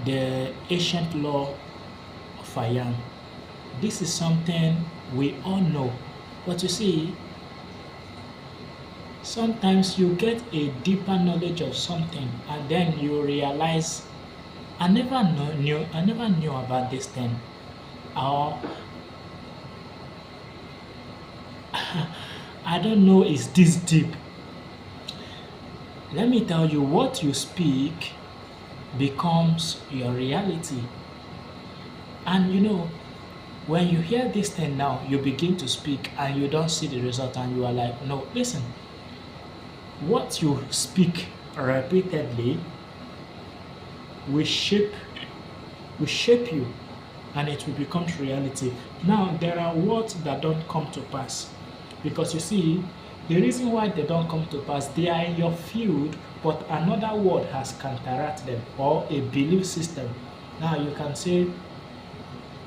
the ancient law of I am. This is something we all know. But you see, sometimes you get a deeper knowledge of something and then you realize I never knew about this thing. Or I don't know is this deep. Let me tell you, what you speak becomes your reality. And when you hear this thing now, you begin to speak and you don't see the result and you are like, no, listen, what you speak repeatedly will shape you and it will become reality. Now there are words that don't come to pass because you see the reason why they don't come to pass, they are in your field, but another word has counteracted them or a belief system. Now you can say,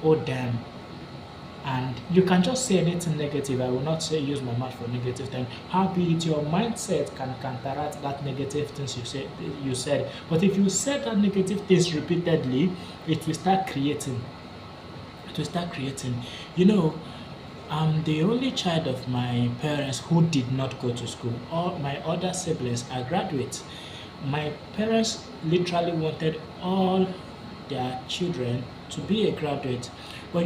oh damn, and you can just say anything negative. I will not say use my mouth for negative thing. Howbeit your mindset can counteract that negative things you said. But if you said that negative things repeatedly, it will start creating. It will start creating. You know, I'm the only child of my parents who did not go to school. All my other siblings are graduates. My parents literally wanted all their children to be a graduate. But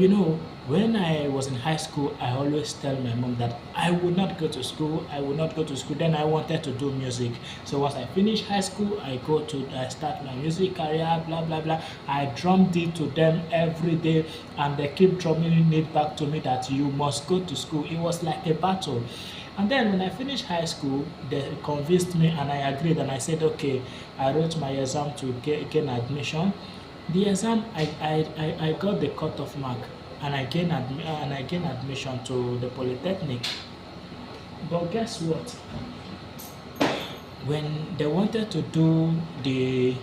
when I was in high school, I always tell my mom that I would not go to school. I would not go to school. Then I wanted to do music. So once I finish high school, I start my music career, blah blah blah. I drummed it to them every day, and they keep drumming it back to me that you must go to school. It was like a battle. And then when I finished high school, they convinced me and I agreed and I said, okay, I wrote my exam to gain admission. The exam, I got the cutoff mark and I gained admission to the Polytechnic. But guess what? When they wanted to do the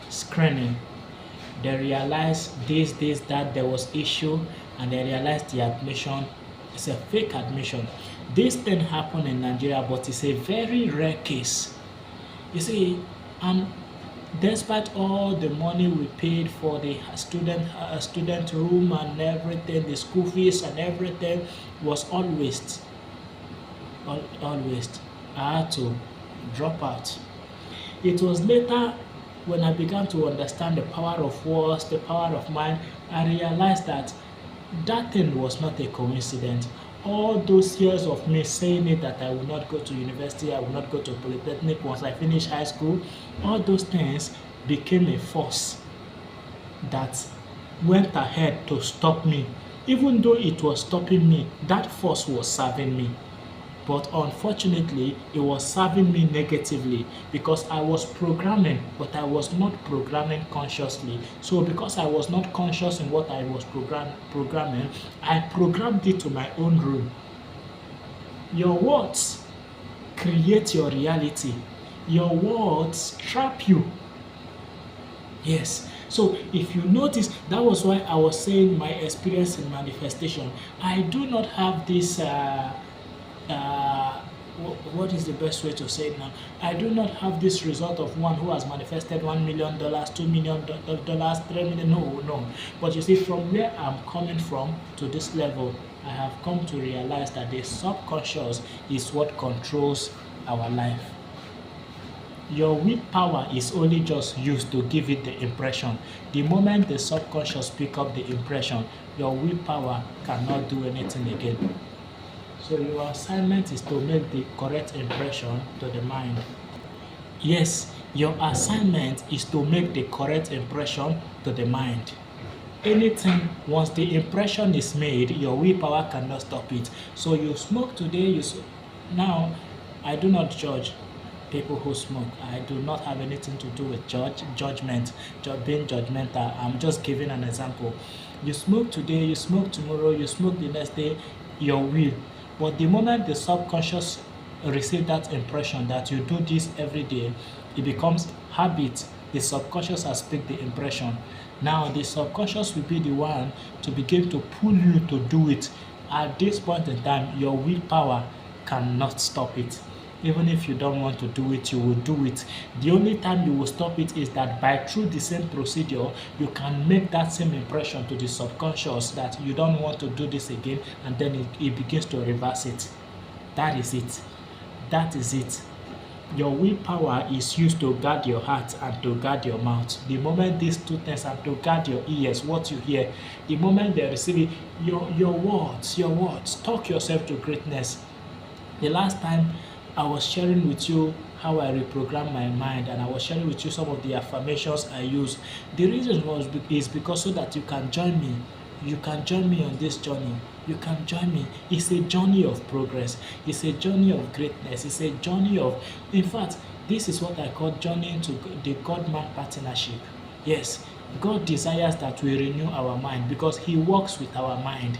screening, they realized this, that there was issue, and they realized the admission is a fake admission. This thing happened in Nigeria, but it's a very rare case. You see, um, despite all the money we paid for the student room and everything, the school fees and everything was all waste, all waste. I had to drop out. It was later when I began to understand the power of words, the power of mind, I realized that that thing was not a coincidence. All those years of me saying it that I will not go to university, I will not go to polytechnic once I finish high school, all those things became a force that went ahead to stop me. Even though it was stopping me, that force was serving me. But unfortunately, it was serving me negatively because I was programming, but I was not programming consciously. So, because I was not conscious in what I was programming, I programmed it to my own room. Your words create your reality, your words trap you. Yes. So if you notice, that was why I was saying my experience in manifestation. I do not have this uh, what is the best way to say it now? I do not have this result of one who has manifested $1 million, $2 million, $3 million. No, no. But you see, from where I'm coming from to this level, I have come to realize that the subconscious is what controls our life. Your willpower is only just used to give it the impression. The moment the subconscious pick up the impression, your willpower cannot do anything again. So your assignment is to make the correct impression to the mind. Yes, your assignment is to make the correct impression to the mind. Anything, once the impression is made, your willpower cannot stop it. So you smoke today, now I do not judge people who smoke. I do not have anything to do with judgment, being judgmental. I'm just giving an example. You smoke today, you smoke tomorrow, you smoke the next day, your will. But the moment the subconscious receive that impression that you do this every day, it becomes habit. The subconscious has picked the impression. Now the subconscious will be the one to begin to pull you to do it. At this point in time, your willpower cannot stop it. Even if you don't want to do it, you will do it. The only time you will stop it is that by through the same procedure, you can make that same impression to the subconscious that you don't want to do this again, and then it begins to reverse it. That is it. That is it. Your willpower is used to guard your heart and to guard your mouth. The moment these two things are to guard your ears, what you hear, the moment they receive it, your words, talk yourself to greatness. The last time I was sharing with you how I reprogram my mind, and I was sharing with you some of the affirmations I use. The reason is because so that you can join me. You can join me on this journey. You can join me. It's a journey of progress. It's a journey of greatness. It's a journey of, in fact, this is what I call journeying to the God-man partnership. Yes, God desires that we renew our mind because He works with our mind.